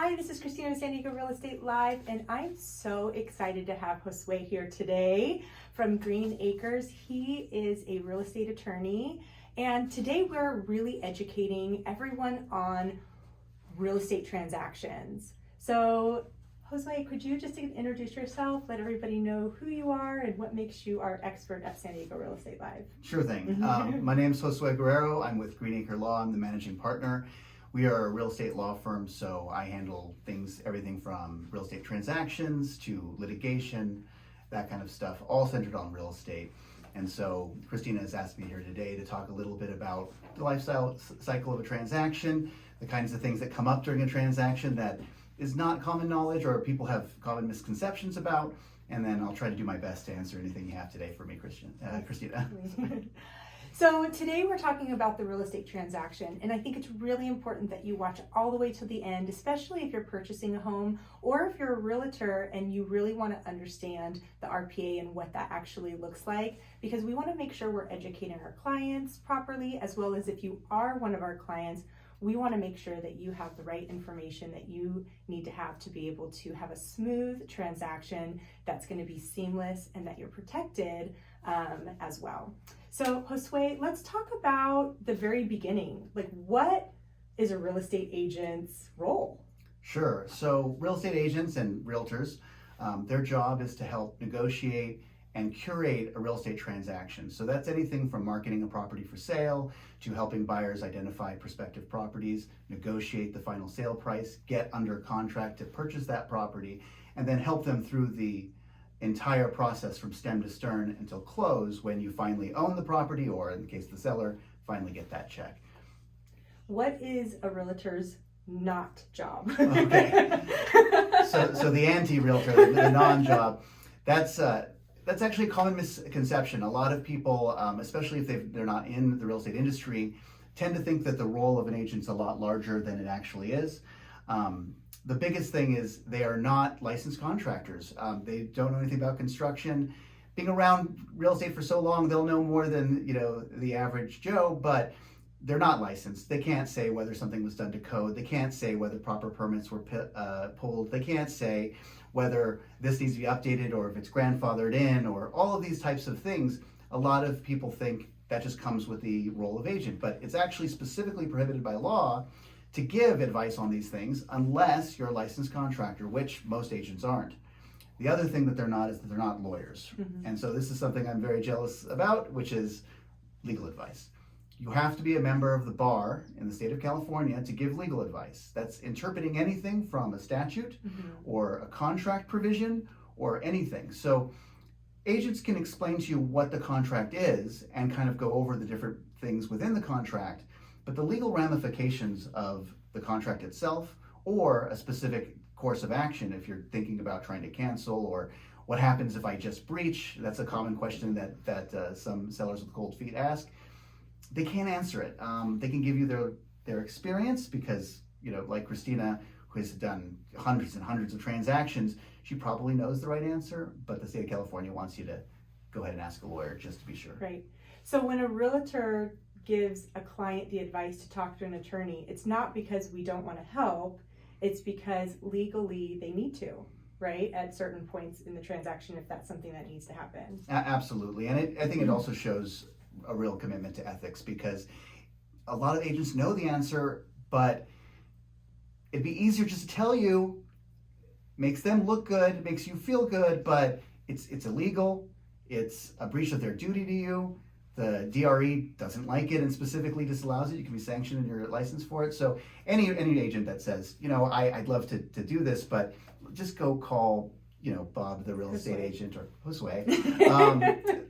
Hi, this is Christina with San Diego Real Estate Live, and I'm so excited to have Josue here today from Green Acres. He is a real estate attorney, and today we're really educating everyone on real estate transactions. So, Josue, could you just introduce yourself, let everybody know who you are and what makes you our expert at San Diego Real Estate Live? Sure thing. My name is Josue Guerrero. I'm with Green Acre Law. I'm the managing partner. We are a real estate law firm, so I handle everything from real estate transactions to litigation, that kind of stuff, all centered on real estate. And so Christina has asked me here today to talk a little bit about the lifestyle cycle of a transaction, the kinds of things that come up during a transaction that is not common knowledge or people have common misconceptions about, and then I'll try to do my best to answer anything you have today for me, Christina. So today we're talking about the real estate transaction, and I think it's really important that you watch all the way to the end, especially if you're purchasing a home or if you're a realtor and you really want to understand the RPA and what that actually looks like, because we want to make sure we're educating our clients properly, as well as if you are one of our clients, we want to make sure that you have the right information that you need to have to be able to have a smooth transaction that's going to be seamless and that you're protected as well. So Josue, let's talk about the very beginning. Like, what is a real estate agent's role? Sure. So real estate agents and realtors, their job is to help negotiate and curate a real estate transaction. So that's anything from marketing a property for sale to helping buyers identify prospective properties, negotiate the final sale price, get under contract to purchase that property, and then help them through the entire process from stem to stern until close, when you finally own the property, or in the case of the seller, finally get that check. What is a realtor's not job? Okay. So the anti-realtor, the non-job, that's actually a common misconception. A lot of people, especially if they're not in the real estate industry, tend to think that the role of an agent's a lot larger than it actually is. The biggest thing is they are not licensed contractors. They don't know anything about construction. Being around real estate for so long, they'll know more than the average Joe, but they're not licensed. They can't say whether something was done to code. They can't say whether proper permits were pulled. They can't say whether this needs to be updated or if it's grandfathered in, or all of these types of things. A lot of people think that just comes with the role of agent, but it's actually specifically prohibited by law to give advice on these things unless you're a licensed contractor, which most agents aren't. The other thing that they're not is that they're not lawyers. Mm-hmm. And so this is something I'm very jealous about, which is legal advice. You have to be a member of the bar in the state of California to give legal advice. That's interpreting anything from a statute mm-hmm. or a contract provision or anything. So agents can explain to you what the contract is and kind of go over the different things within the contract, but the legal ramifications of the contract itself or a specific course of action, if you're thinking about trying to cancel, or what happens if I just breach, that's a common question that some sellers with cold feet ask. They can't answer it. They can give you their experience because, like Christina, who has done hundreds and hundreds of transactions, she probably knows the right answer, but the state of California wants you to go ahead and ask a lawyer just to be sure. Right. So when a realtor gives a client the advice to talk to an attorney, it's not because we don't want to help, it's because legally they need to, right? At certain points in the transaction, if that's something that needs to happen. Absolutely. And I think it also shows a real commitment to ethics, because a lot of agents know the answer, but it'd be easier just to tell you, makes them look good, makes you feel good, but it's illegal, it's a breach of their duty to you. The DRE doesn't like it and specifically disallows it. You can be sanctioned and you're licensed for it. So any agent that says, I'd love to do this, but just go call, Bob, the real estate agent, or Josue.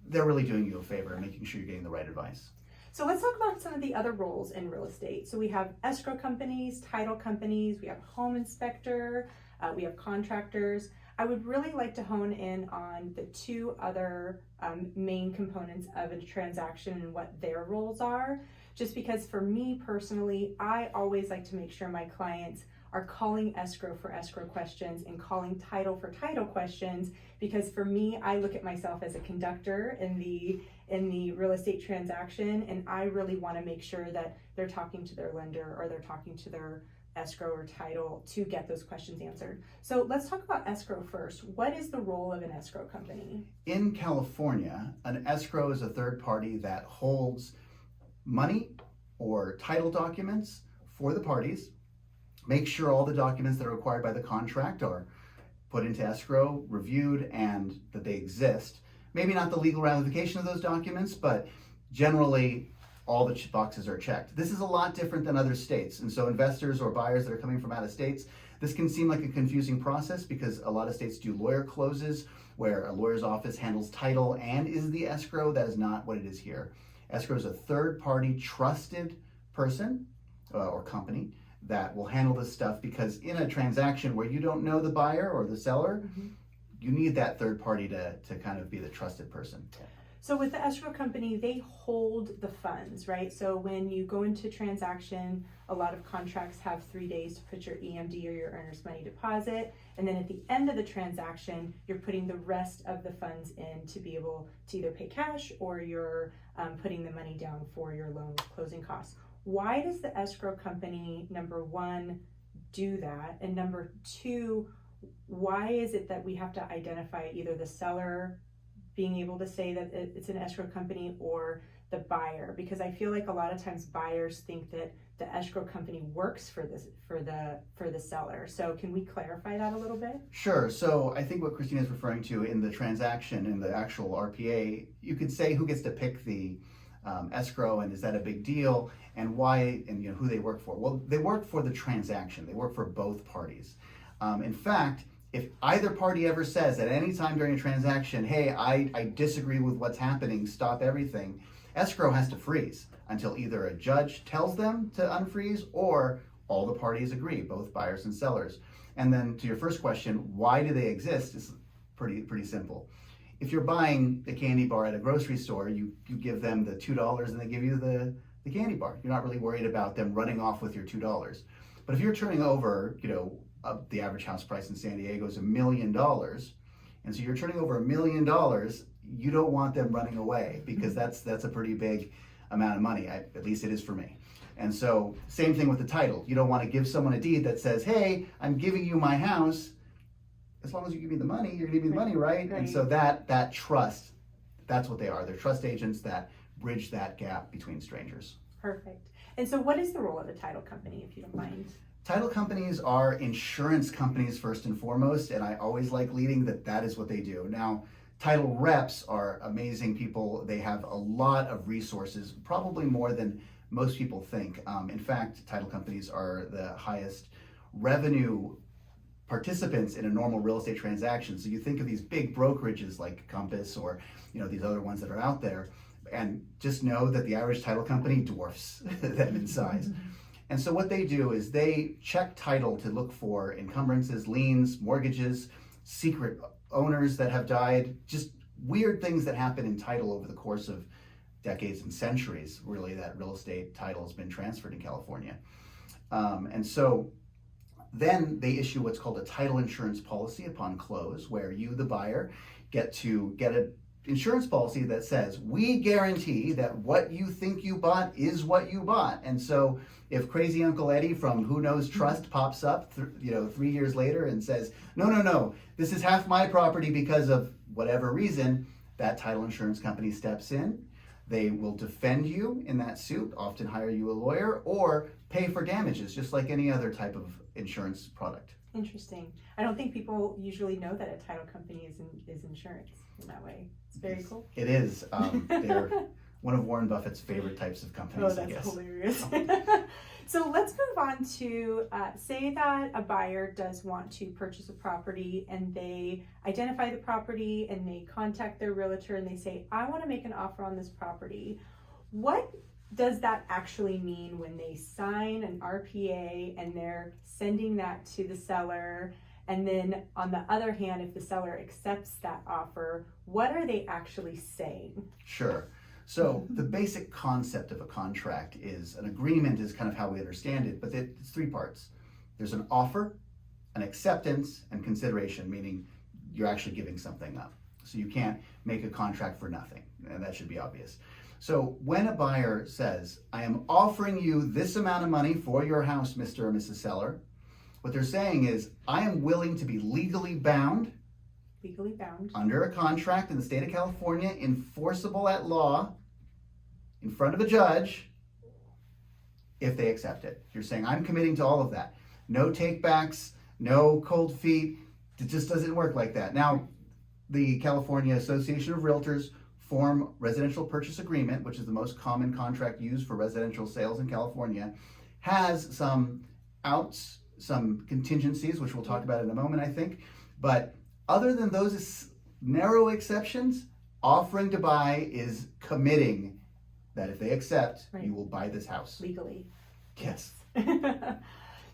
They're really doing you a favor and making sure you're getting the right advice. So let's talk about some of the other roles in real estate. So we have escrow companies, title companies, we have home inspector, we have contractors. I would really like to hone in on the two other main components of a transaction and what their roles are, just because for me personally, I always like to make sure my clients are calling escrow for escrow questions and calling title for title questions, because for me, I look at myself as a conductor in the real estate transaction, and I really want to make sure that they're talking to their lender or they're talking to their escrow or title to get those questions answered. So let's talk about escrow first. What is the role of an escrow company? In California, an escrow is a third party that holds money or title documents for the parties, make sure all the documents that are required by the contract are put into escrow, reviewed, and that they exist. Maybe not the legal ramification of those documents, but generally all the boxes are checked. This is a lot different than other states. And so investors or buyers that are coming from out of states, this can seem like a confusing process because a lot of states do lawyer closes where a lawyer's office handles title and is the escrow. That is not what it is here. Escrow is a third party trusted person or company that will handle this stuff, because in a transaction where you don't know the buyer or the seller, you need that third party to kind of be the trusted person. So with the escrow company, they hold the funds, right? So when you go into transaction, a lot of contracts have 3 days to put your EMD or your earnest money deposit. And then at the end of the transaction, you're putting the rest of the funds in to be able to either pay cash or you're putting the money down for your loan closing costs. Why does the escrow company, number one, do that? And number two, why is it that we have to identify either the seller being able to say that it's an escrow company or the buyer? Because I feel like a lot of times buyers think that the escrow company works for the seller. So can we clarify that a little bit? Sure. So I think what Christina is referring to in the transaction, in the actual RPA, you could say who gets to pick the escrow, and is that a big deal, and why, and who they work for. Well, they work for the transaction. They work for both parties. In fact, if either party ever says at any time during a transaction, hey, I disagree with what's happening, stop everything, escrow has to freeze until either a judge tells them to unfreeze or all the parties agree, both buyers and sellers. And then to your first question, why do they exist, is pretty simple. If you're buying a candy bar at a grocery store, you give them the $2 and they give you the candy bar. You're not really worried about them running off with your $2. But if you're turning over, the average house price in San Diego is $1 million, and so you're turning over $1 million, you don't want them running away, because that's a pretty big amount of money. At least it is for me. And so same thing with the title. You don't want to give someone a deed that says, hey, I'm giving you my house. As long as you give me the money, you're gonna give me the money, right? And so that trust, that's what they are. They're trust agents that bridge that gap between strangers. Perfect. And so what is the role of a title company, if you don't mind? Title companies are insurance companies first and foremost, and I always like leading that is what they do. Now, title reps are amazing people. They have a lot of resources, probably more than most people think. In fact, title companies are the highest revenue participants in a normal real estate transaction. So you think of these big brokerages like Compass or these other ones that are out there, and just know that the average title company dwarfs them in size. And so what they do is they check title to look for encumbrances, liens, mortgages, secret owners that have died, just weird things that happen in title over the course of decades and centuries, really, that real estate title has been transferred in California. And so then they issue what's called a title insurance policy upon close, where you, the buyer, get an insurance policy that says, we guarantee that what you think you bought is what you bought. And so if crazy Uncle Eddie from who knows trust pops up 3 years later and says, no, this is half my property because of whatever reason, that title insurance company steps in. They will defend you in that suit, often hire you a lawyer, or pay for damages, just like any other type of insurance product. Interesting. I don't think people usually know that a title company is insurance in that way. It's very cool. It is. They're one of Warren Buffett's favorite types of companies, Oh, that's I guess. hilarious. So let's move on to say that a buyer does want to purchase a property, and they identify the property and they contact their realtor and they say, I want to make an offer on this property. What does that actually mean when they sign an RPA and they're sending that to the seller? And then on the other hand, if the seller accepts that offer, what are they actually saying? Sure. So the basic concept of a contract is an agreement is kind of how we understand it, but it's 3 parts. There's an offer, an acceptance, and consideration, meaning you're actually giving something up. So you can't make a contract for nothing, and that should be obvious. So when a buyer says, I am offering you this amount of money for your house, Mr. or Mrs. Seller, what they're saying is, I am willing to be legally bound under a contract in the state of California, enforceable at law, in front of a judge, if they accept it. You're saying, I'm committing to all of that. No takebacks, no cold feet. It just doesn't work like that. Now, the California Association of Realtors form residential purchase agreement, which is the most common contract used for residential sales in California, has some outs, some contingencies, which we'll talk about in a moment, I think. But other than those narrow exceptions, offering to buy is committing that if they accept, you will buy this house. Legally. Yes.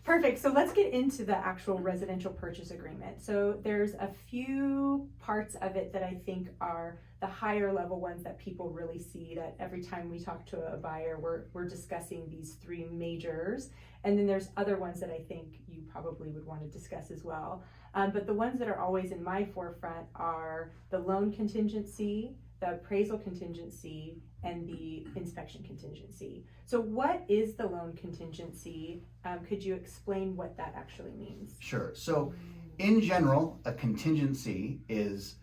Perfect. So let's get into the actual residential purchase agreement. So there's a few parts of it that I think are the higher level ones that people really see, that every time we talk to a buyer, we're discussing these three majors. And then there's other ones that I think you probably would want to discuss as well. But the ones that are always in my forefront are the loan contingency, the appraisal contingency, and the inspection contingency. So what is the loan contingency? Could you explain what that actually means? Sure. So in general, a contingency is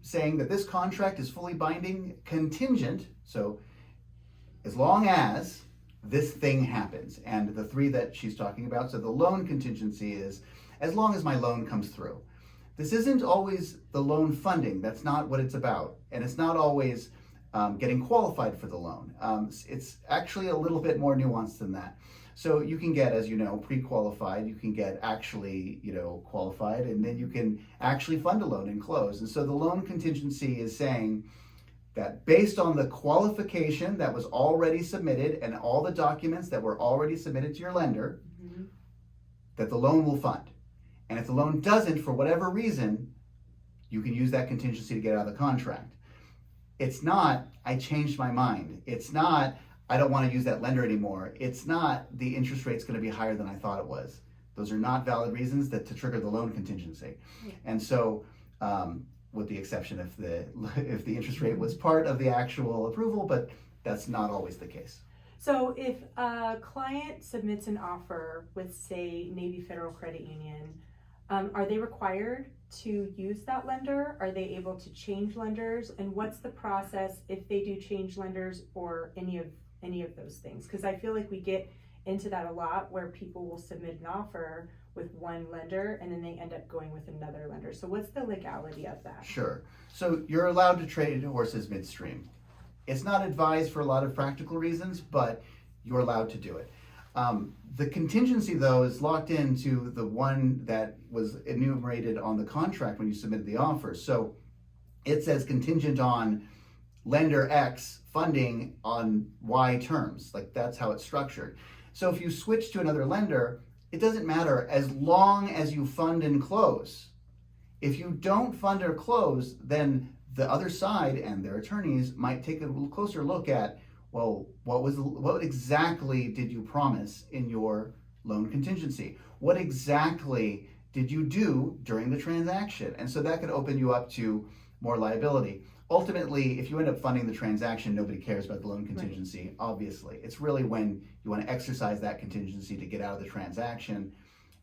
saying that this contract is fully binding contingent. So as long as this thing happens, and the three that she's talking about, so the loan contingency is as long as my loan comes through. This isn't always the loan funding. That's not what it's about. And it's not always getting qualified for the loan. It's actually a little bit more nuanced than that. So you can get, as you know, pre-qualified, you can get actually, qualified, and then you can actually fund a loan and close. And so the loan contingency is saying that based on the qualification that was already submitted and all the documents that were already submitted to your lender, that the loan will fund. And if the loan doesn't, for whatever reason, you can use that contingency to get out of the contract. It's not, I changed my mind. It's not, I don't want to use that lender anymore. It's not, the interest rate's going to be higher than I thought it was. Those are not valid reasons to trigger the loan contingency. Yeah. And so, with the exception if the interest rate was part of the actual approval, but that's not always the case. So if a client submits an offer with, say, Navy Federal Credit Union, are they required to use that lender? Are they able to change lenders? And what's the process if they do change lenders or any of those things? Because I feel like we get into that a lot, where people will submit an offer with one lender and then they end up going with another lender. So what's the legality of that? Sure. So you're allowed to trade horses midstream. It's not advised for a lot of practical reasons, but you're allowed to do it. The contingency, though, is locked into the one that was enumerated on the contract when you submitted the offer. So it says contingent on lender X funding on Y terms. Like, that's how it's structured. So if you switch to another lender, it doesn't matter as long as you fund and close. If you don't fund or close, then the other side and their attorneys might take a little closer look at, well, what exactly did you promise in your loan contingency? What exactly did you do during the transaction? And so that could open you up to more liability. Ultimately, if you end up funding the transaction, nobody cares about the loan contingency, right. Obviously. It's really when you want to exercise that contingency to get out of the transaction.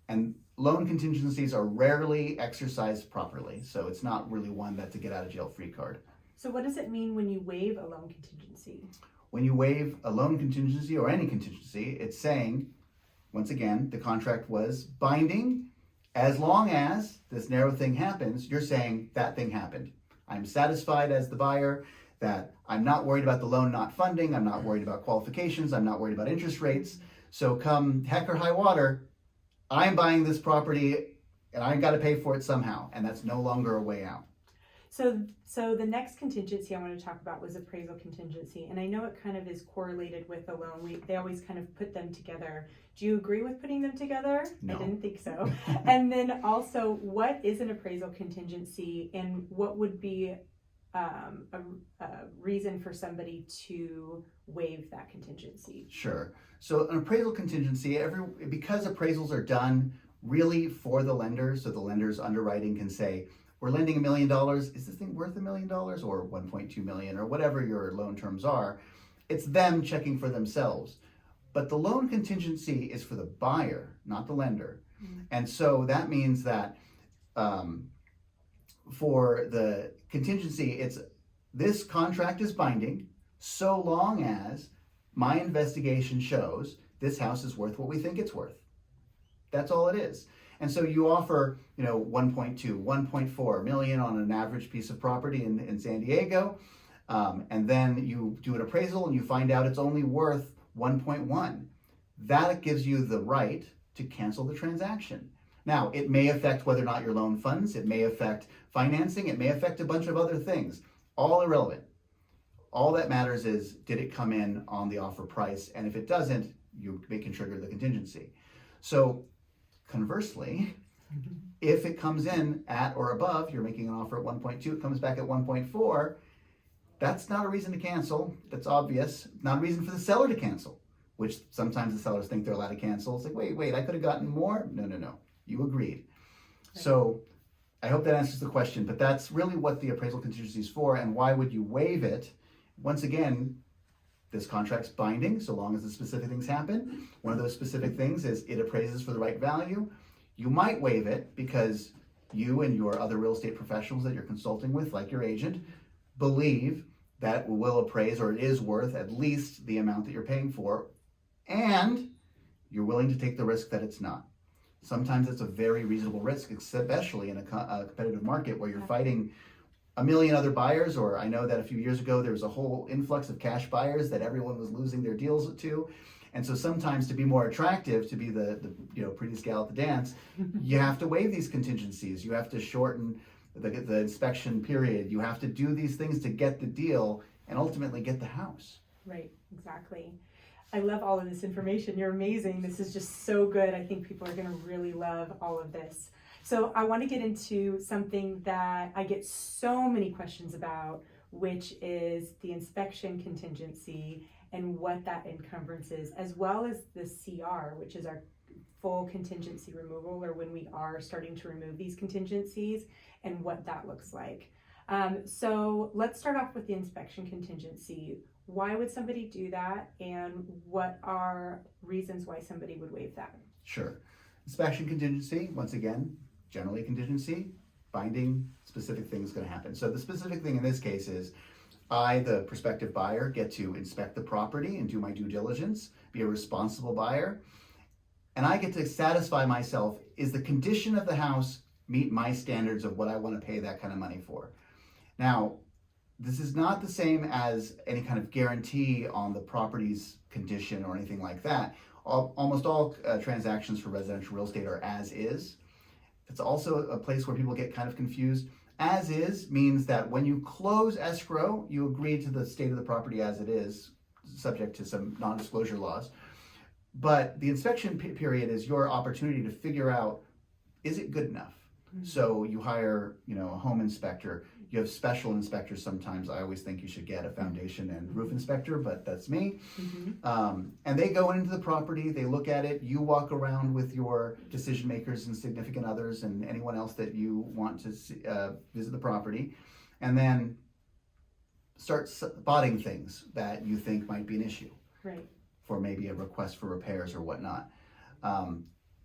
And loan contingencies are rarely exercised properly, so it's not really one that's a get out of jail free card. So what does it mean when you waive a loan contingency? When you waive a loan contingency or any contingency, it's saying, once again, the contract was binding. As long as this narrow thing happens, you're saying that thing happened. I'm satisfied as the buyer that I'm not worried about the loan not funding. I'm not worried about qualifications. I'm not worried about interest rates. So come heck or high water, I'm buying this property and I got to pay for it somehow. And that's no longer a way out. So the next contingency I want to talk about was appraisal contingency. And I know it kind of is correlated with the loan. They always kind of put them together. Do you agree with putting them together? No. I didn't think so. And then also, what is an appraisal contingency, and what would be a reason for somebody to waive that contingency? Sure. So an appraisal contingency, because appraisals are done really for the lender, so the lender's underwriting can say, we're lending $1 million. Is this thing worth $1 million or 1.2 million or whatever your loan terms are? It's them checking for themselves. But the loan contingency is for the buyer, not the lender. And so that means that for the contingency, it's this contract is binding so long as my investigation shows this house is worth what we think it's worth. That's all it is. And so you offer, 1.2, 1.4 million on an average piece of property in San Diego. And then you do an appraisal and you find out it's only worth 1.1. That gives you the right to cancel the transaction. Now, it may affect whether or not your loan funds, it may affect financing, it may affect a bunch of other things. All irrelevant. All that matters is, did it come in on the offer price? And if it doesn't, you can trigger the contingency. So conversely, if it comes in at or above, you're making an offer at 1.2, it comes back at 1.4, that's not a reason to cancel. That's obvious. Not a reason for the seller to cancel, which sometimes the sellers think they're allowed to cancel. It's like, wait, I could have gotten more. No. You agreed. Right. So I hope that answers the question, but that's really what the appraisal contingency is for. And why would you waive it? Once again, this contract's binding so long as the specific things happen. One of those specific things is it appraises for the right value. You might waive it because you and your other real estate professionals that you're consulting with, like your agent, believe that it will appraise or it is worth at least the amount that you're paying for, and you're willing to take the risk that it's not. Sometimes it's a very reasonable risk, especially in a competitive market where you're fighting a million other buyers, or I know that a few years ago there was a whole influx of cash buyers that everyone was losing their deals to. And so sometimes to be more attractive, to be the prettiest gal at the dance, you have to waive these contingencies. You have to shorten the inspection period. You have to do these things to get the deal and ultimately get the house. Right, exactly. I love all of this information. You're amazing. This is just so good. I think people are going to really love all of this. So I want to get into something that I get so many questions about, which is the inspection contingency and what that encumbrance is, as well as the CR, which is our full contingency removal, or when we are starting to remove these contingencies, and what that looks like. So let's start off with the inspection contingency. Why would somebody do that, and what are reasons why somebody would waive that? Sure. Inspection contingency, once again, generally contingency, binding, specific things going to happen. So the specific thing in this case is I, the prospective buyer, get to inspect the property and do my due diligence, be a responsible buyer, and I get to satisfy myself, is the condition of the house meet my standards of what I want to pay that kind of money for? Now, this is not the same as any kind of guarantee on the property's condition or anything like that. Almost all transactions for residential real estate are as is. It's also a place where people get kind of confused. As is means that when you close escrow, you agree to the state of the property as it is, subject to some non-disclosure laws. But the inspection period is your opportunity to figure out, is it good enough? Mm-hmm. So you hire, a home inspector. You have special inspectors sometimes. I always think you should get a foundation and roof inspector, but that's me. Mm-hmm. And they go into the property, they look at it, you walk around with your decision makers and significant others and anyone else that you want to visit the property, and then start spotting things that you think might be an issue. Right. For maybe a request for repairs or whatnot.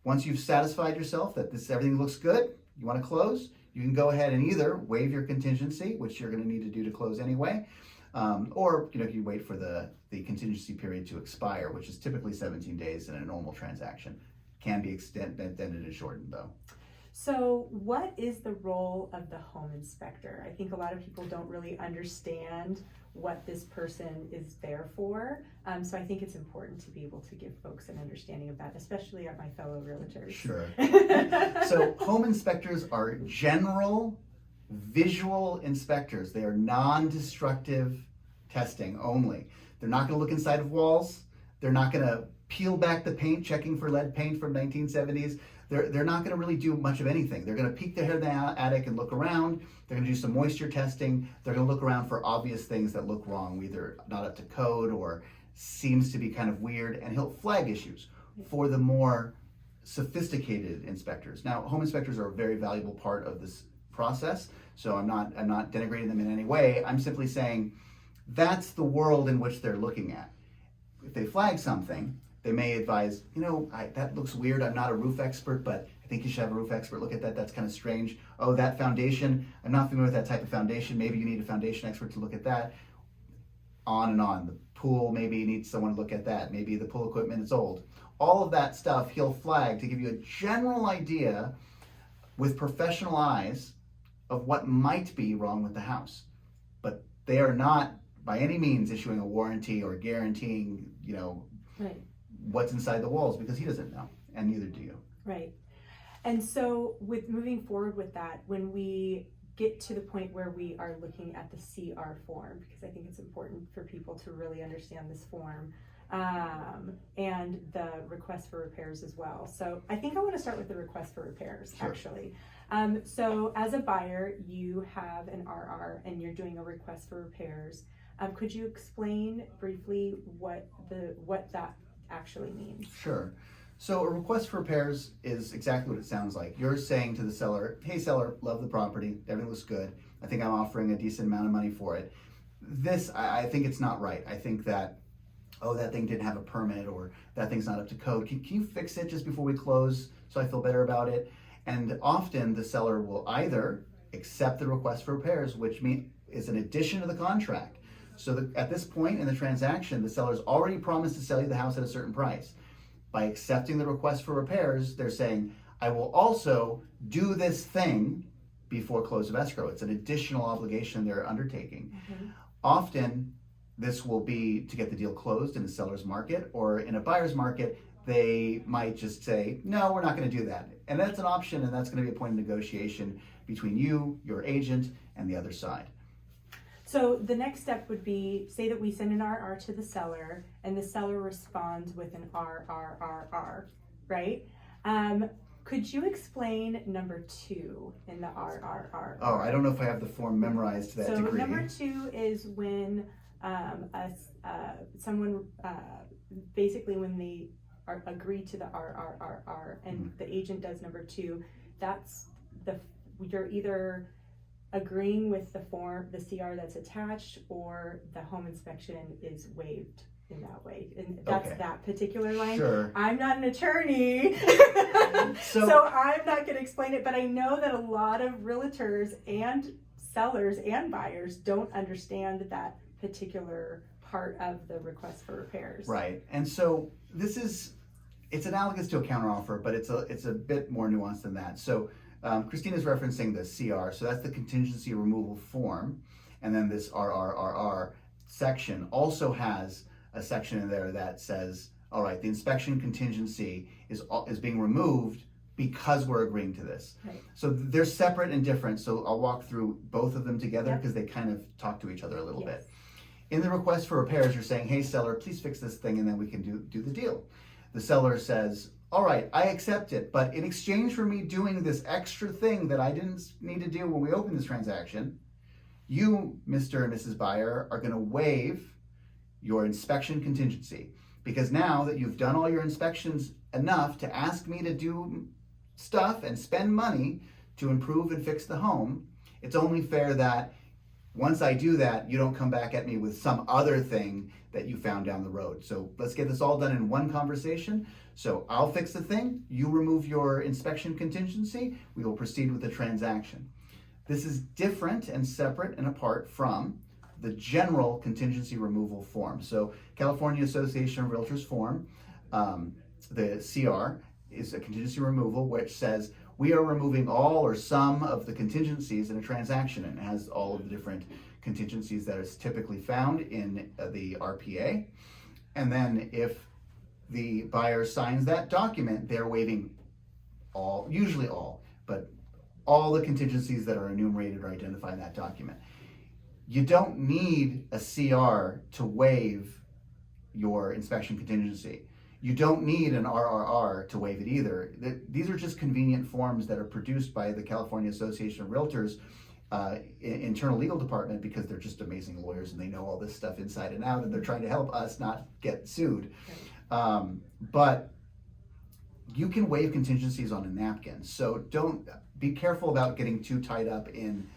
Once you've satisfied yourself that everything looks good, you want to close, you can go ahead and either waive your contingency, which you're going to need to do to close anyway, or you wait for the contingency period to expire, which is typically 17 days in a normal transaction. Can be extended and shortened though. So what is the role of the home inspector? I think a lot of people don't really understand what this person is there for. So I think it's important to be able to give folks an understanding of that, especially my fellow realtors. Sure. So home inspectors are general visual inspectors. They are non-destructive testing only. They're not going to look inside of walls. They're not going to peel back the paint, checking for lead paint from 1970s. They're not going to really do much of anything. They're going to peek their head in the attic and look around. They're going to do some moisture testing. They're going to look around for obvious things that look wrong, either not up to code or seems to be kind of weird, and he'll flag issues for the more sophisticated inspectors. Now, home inspectors are a very valuable part of this process. So I'm not denigrating them in any way. I'm simply saying that's the world in which they're looking at. If they flag something, they may advise, that looks weird. I'm not a roof expert, but I think you should have a roof expert look at that. That's kind of strange. Oh, that foundation, I'm not familiar with that type of foundation. Maybe you need a foundation expert to look at that. On and on. The pool, maybe you need someone to look at that. Maybe the pool equipment is old. All of that stuff he'll flag to give you a general idea with professional eyes of what might be wrong with the house. But they are not by any means issuing a warranty or guaranteeing, right. what's inside the walls, because he doesn't know, and neither do you. Right. And so with moving forward with that, when we get to the point where we are looking at the CR form, because I think it's important for people to really understand this form, and the request for repairs as well. So I think I want to start with the request for repairs, Sure. actually. So as a buyer, you have an RR and you're doing a request for repairs. Could you explain briefly what that actually means? Sure. So a request for repairs is exactly what it sounds like. You're saying to the seller, hey seller, love the property, everything looks good. I think I'm offering a decent amount of money for it. This, I think it's not right. I think that, that thing didn't have a permit, or that thing's not up to code. Can you fix it just before we close so I feel better about it? And often the seller will either accept the request for repairs, which is an addition to the contract. So at this point in the transaction, the seller's already promised to sell you the house at a certain price. By accepting the request for repairs, they're saying, I will also do this thing before close of escrow. It's an additional obligation they're undertaking. Mm-hmm. Often, this will be to get the deal closed in a seller's market, or in a buyer's market, they might just say, no, we're not going to do that. And that's an option, and that's going to be a point of negotiation between you, your agent, and the other side. So the next step would be, say that we send an RR to the seller, and the seller responds with an RRRR, right? Could you explain number 2 in the RRR? Oh, I don't know if I have the form memorized to that degree. So number 2 is when someone, basically when they agree to the RRRR, and the agent does number 2, that's you're either agreeing with the form, the CR that's attached, or the home inspection is waived in that way. And that's Okay. that particular line. Sure. I'm not an attorney, So- so I'm not going to explain it, but I know that a lot of realtors and sellers and buyers don't understand that particular part of the request for repairs. Right. And so it's analogous to a counteroffer, but it's a bit more nuanced than that. So Christina's referencing the CR, so that's the contingency removal form, and then this RRRR section also has a section in there that says, all right, the inspection contingency is being removed because we're agreeing to this. Right. So they're separate and different, so I'll walk through both of them together Yep. because they kind of talk to each other a little Yes. bit. In the request for repairs, you're saying, hey seller, please fix this thing and then we can do the deal. The seller says, all right, I accept it, but in exchange for me doing this extra thing that I didn't need to do when we opened this transaction, you, Mr. and Mrs. Buyer, are going to waive your inspection contingency. Because now that you've done all your inspections enough to ask me to do stuff and spend money to improve and fix the home, it's only fair that once I do that, you don't come back at me with some other thing that you found down the road. So let's get this all done in one conversation. So I'll fix the thing, you remove your inspection contingency, we will proceed with the transaction. This is different and separate and apart from the general contingency removal form. So California Association of Realtors form, the CR, is a contingency removal which says we are removing all or some of the contingencies in a transaction, and it has all of the different contingencies that is typically found in the RPA. And then if the buyer signs that document, they're waiving usually all the contingencies that are enumerated or identified in that document. You don't need a CR to waive your inspection contingency. You don't need an RRR to waive it either. These are just convenient forms that are produced by the California Association of Realtors internal legal department, because they're just amazing lawyers and they know all this stuff inside and out, and they're trying to help us not get sued. But you can waive contingencies on a napkin. So don't be careful about getting too tied up in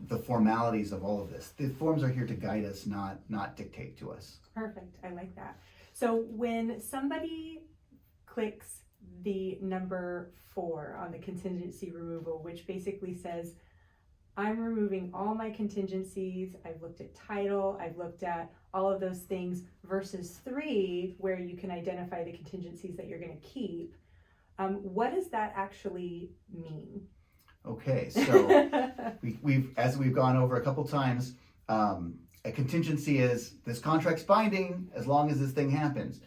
the formalities of all of this. The forms are here to guide us, not dictate to us. Perfect. I like that. So when somebody clicks the number 4 on the contingency removal, which basically says, I'm removing all my contingencies, I've looked at title, I've looked at all of those things, versus 3, where you can identify the contingencies that you're going to keep, what does that actually mean? Okay, so we've as we've gone over a couple times, a contingency is this contract's binding as long as this thing happens.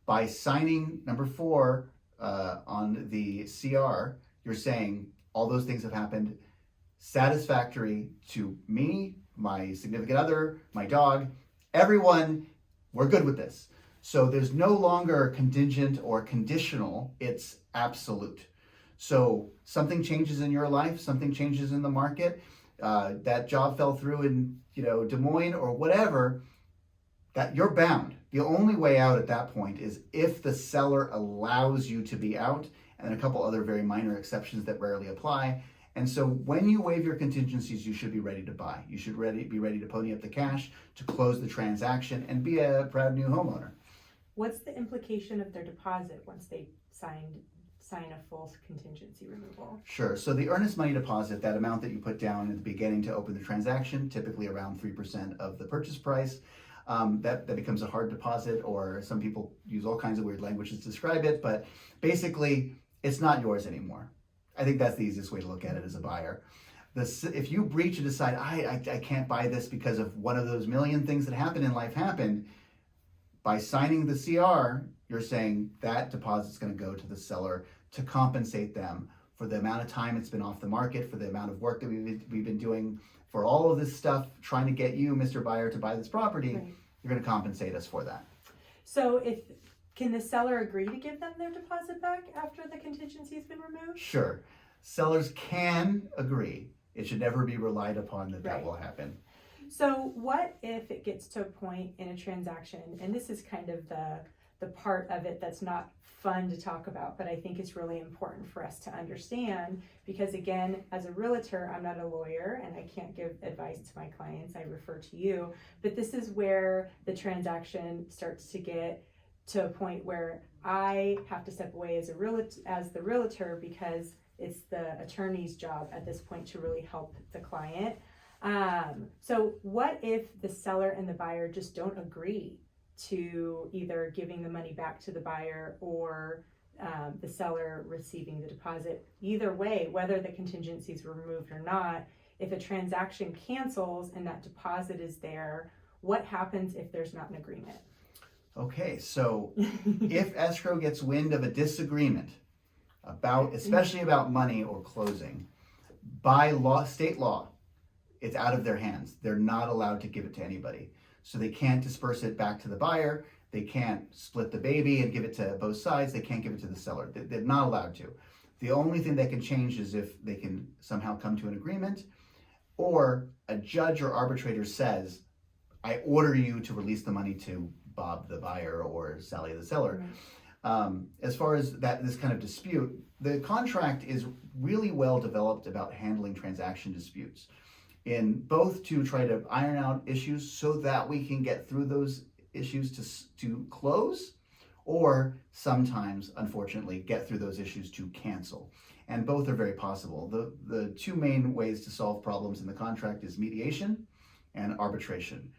By signing number 4 on the CR, you're saying all those things have happened, satisfactory to me, my significant other, my dog, everyone, we're good with this. So there's no longer contingent or conditional, it's absolute. So something changes in your life, something changes in the market, that job fell through in Des Moines or whatever, that you're bound. The only way out at that point is if the seller allows you to be out, and a couple other very minor exceptions that rarely apply. And so when you waive your contingencies, you should be ready to buy. You should be ready to pony up the cash to close the transaction and be a proud new homeowner. What's the implication of their deposit once they sign a full contingency removal? Sure. So the earnest money deposit, that amount that you put down at the beginning to open the transaction, typically around 3% of the purchase price, that becomes a hard deposit, or some people use all kinds of weird language to describe it, but basically it's not yours anymore. I think that's the easiest way to look at it as a buyer. If you breach and decide, I can't buy this because of one of those million things that happen in life happened, by signing the CR, you're saying that deposit's going to go to the seller to compensate them for the amount of time it's been off the market, for the amount of work that we've been doing, for all of this stuff, trying to get you, Mr. Buyer, to buy this property. Right. You're going to compensate us for that. So can the seller agree to give them their deposit back after the contingency's been removed? Sure. Sellers can agree. It should never be relied upon that Right. will happen. So what if it gets to a point in a transaction, and this is kind of the part of it that's not fun to talk about, but I think it's really important for us to understand, because again, as a realtor, I'm not a lawyer and I can't give advice to my clients, I refer to you, but this is where the transaction starts to get to a point where I have to step away as the realtor, because it's the attorney's job at this point to really help the client. So what if the seller and the buyer just don't agree to either giving the money back to the buyer or the seller receiving the deposit? Either way, whether the contingencies were removed or not, if a transaction cancels and that deposit is there, what happens if there's not an agreement? Okay, so if escrow gets wind of a disagreement especially about money or closing, by law, state law, it's out of their hands. They're not allowed to give it to anybody. So they can't disperse it back to the buyer. They can't split the baby and give it to both sides. They can't give it to the seller. They're not allowed to. The only thing that can change is if they can somehow come to an agreement, or a judge or arbitrator says, I order you to release the money to Bob the buyer or Sally the seller. Right. As far as this kind of dispute, the contract is really well developed about handling transaction disputes, in both to try to iron out issues so that we can get through those issues to close, or sometimes, unfortunately, get through those issues to cancel. And both are very possible. The two main ways to solve problems in the contract is mediation and arbitration.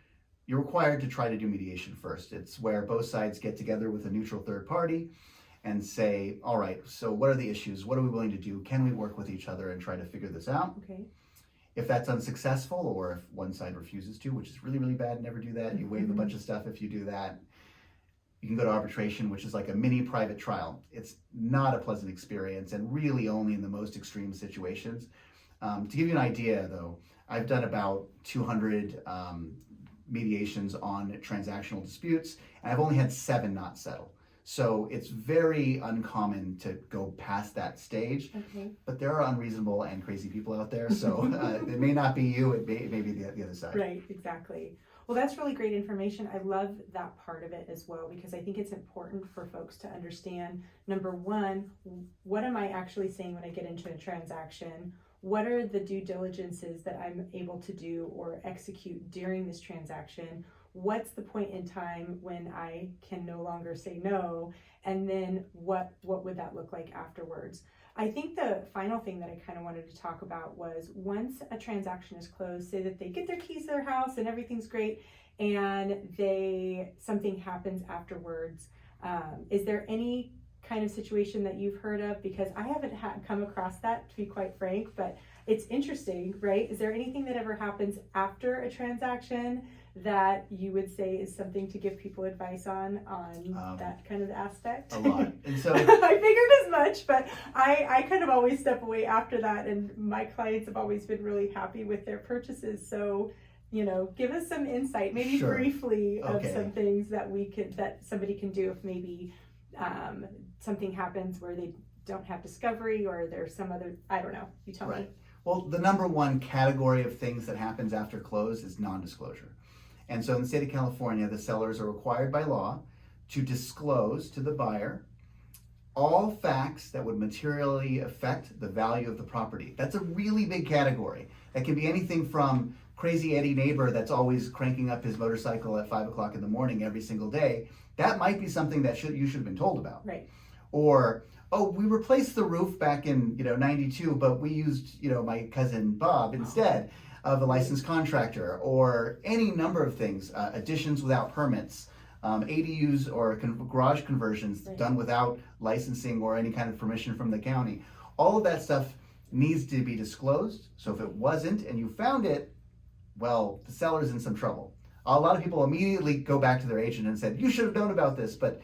You're required to try to do mediation first. It's where both sides get together with a neutral third party and say, all right, so what are the issues? What are we willing to do? Can we work with each other and try to figure this out? Okay. If that's unsuccessful, or if one side refuses to, which is really, really bad, never do that. You waive a bunch of stuff if you do that. You can go to arbitration, which is like a mini private trial. It's not a pleasant experience, and really only in the most extreme situations. To give you an idea, though, I've done about 200 mediations on transactional disputes, and I've only had 7 not settle. So it's very uncommon to go past that stage. Okay. But there are unreasonable and crazy people out there, so it may not be you, it may be the other side. Right, exactly. Well, that's really great information. I love that part of it as well, because I think it's important for folks to understand, number one, what am I actually saying when I get into a transaction? What are the due diligences that I'm able to do or execute during this transaction? What's the point in time when I can no longer say no? And then what would that look like afterwards? I think the final thing that I kind of wanted to talk about was, once a transaction is closed, say that they get their keys to their house and everything's great, and something happens afterwards. Is there any kind of situation that you've heard of? Because I haven't come across that, to be quite frank, but it's interesting, right? Is there anything that ever happens after a transaction that you would say is something to give people advice on that kind of aspect? A lot. And so I figured as much, but I kind of always step away after that, and my clients have always been really happy with their purchases. So, give us some insight, maybe Sure. briefly, of Okay. some things that somebody can do if maybe something happens where they don't have discovery, or there's some other, I don't know, you tell me. Well, the number one category of things that happens after close is non-disclosure. And so in the state of California, the sellers are required by law to disclose to the buyer all facts that would materially affect the value of the property. That's a really big category. That can be anything from crazy Eddie neighbor that's always cranking up his motorcycle at 5 o'clock in the morning every single day. That might be something that you should have been told about. Right. Or, oh, we replaced the roof back in 92, but we used my cousin Bob instead of a licensed contractor. Or any number of things, additions without permits, ADUs or garage conversions done without licensing or any kind of permission from the county. All of that stuff needs to be disclosed. So if it wasn't and you found it, well, the seller's in some trouble. A lot of people immediately go back to their agent and said, you should have known about this. But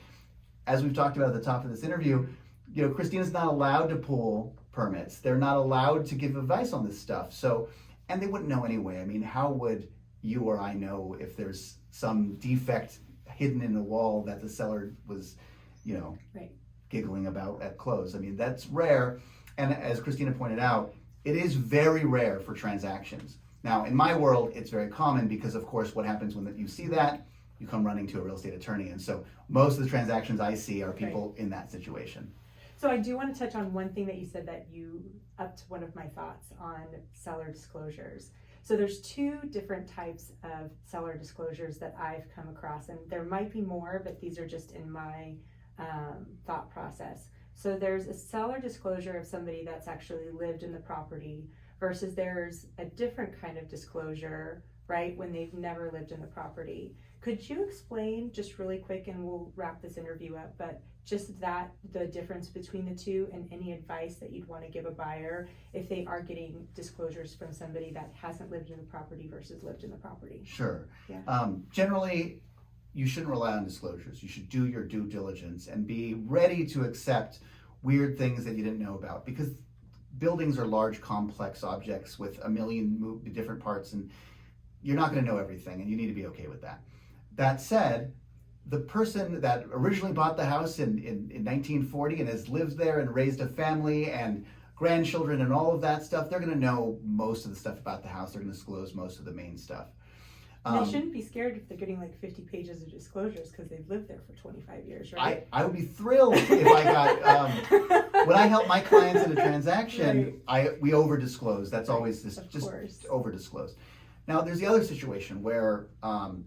as we've talked about at the top of this interview, Christina's not allowed to pull permits. They're not allowed to give advice on this stuff. So, and they wouldn't know anyway. I mean, how would you or I know if there's some defect hidden in the wall that the seller was, giggling about at close? I mean, that's rare. And as Christina pointed out, it is very rare for transactions. Now, in my world, it's very common because, of course, what happens when you see that? You come running to a real estate attorney. And so most of the transactions I see are people in that situation. So I do want to touch on one thing that you said that you upped one of my thoughts on seller disclosures. So there's two different types of seller disclosures that I've come across, and there might be more, but these are just in my thought process. So there's a seller disclosure of somebody that's actually lived in the property, versus there's a different kind of disclosure, right, when they've never lived in the property. Could you explain just really quick, and we'll wrap this interview up, but just the difference between the two, and any advice that you'd want to give a buyer if they are getting disclosures from somebody that hasn't lived in the property versus lived in the property? Sure. Yeah. Generally, you shouldn't rely on disclosures. You should do your due diligence and be ready to accept weird things that you didn't know about, because buildings are large, complex objects with a million different parts, and you're not going to know everything, and you need to be okay with that. That said, the person that originally bought the house in 1940 and has lived there and raised a family and grandchildren and all of that stuff, they're going to know most of the stuff about the house. They're going to disclose most of the main stuff. They shouldn't be scared if they're getting like 50 pages of disclosures, because they've lived there for 25 years, right? I would be thrilled if I got, when I help my clients in a transaction, we over disclose. That's always just over disclose. Now there's the other situation where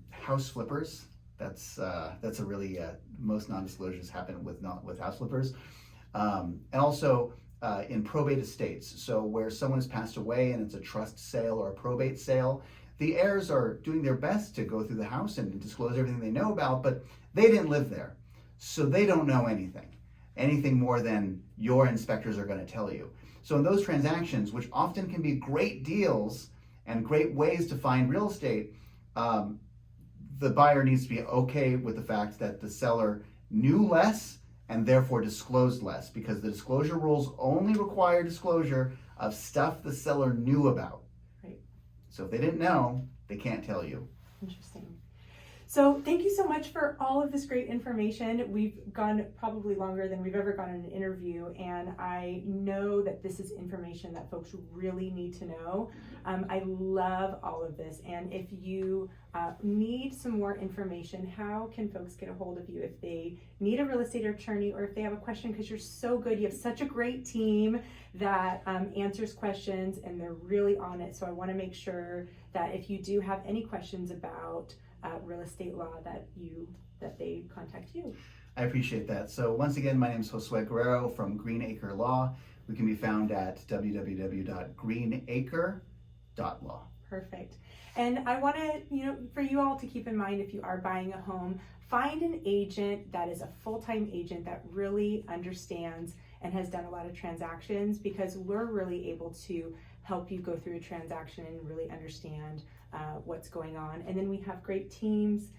house flippers, that's a really, most non-disclosures happen with house flippers. And also in probate estates. So where someone has passed away and it's a trust sale or a probate sale, the heirs are doing their best to go through the house and disclose everything they know about, but they didn't live there. So they don't know anything more than your inspectors are going to tell you. So in those transactions, which often can be great deals and great ways to find real estate, the buyer needs to be okay with the fact that the seller knew less and therefore disclosed less, because the disclosure rules only require disclosure of stuff the seller knew about. So if they didn't know, they can't tell you. Interesting. So thank you so much for all of this great information. We've gone probably longer than we've ever gone in an interview, and I know that this is information that folks really need to know. I love all of this, and if you need some more information, how can folks get a hold of you if they need a real estate attorney or if they have a question? Because you're so good. You have such a great team that answers questions, and they're really on it. So I want to make sure that if you do have any questions about real estate law, that they contact you. I appreciate that. So once again, my name is Josue Guerrero from Green Acre Law. We can be found at www.greenacre.law. Perfect. And I want to, for you all to keep in mind, if you are buying a home, find an agent that is a full-time agent that really understands and has done a lot of transactions, because we're really able to help you go through a transaction and really understand what's going on. And then we have great teams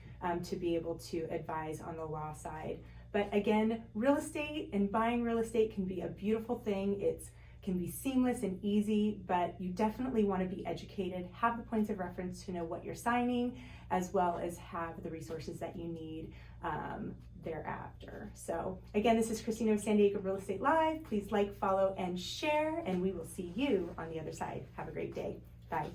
to be able to advise on the law side. But again, real estate and buying real estate can be a beautiful thing. It can be seamless and easy, but you definitely want to be educated, have the points of reference to know what you're signing, as well as have the resources that you need thereafter. So again, this is Christina of San Diego Real Estate Live. Please like, follow, and share, and we will see you on the other side. Have a great day. Bye.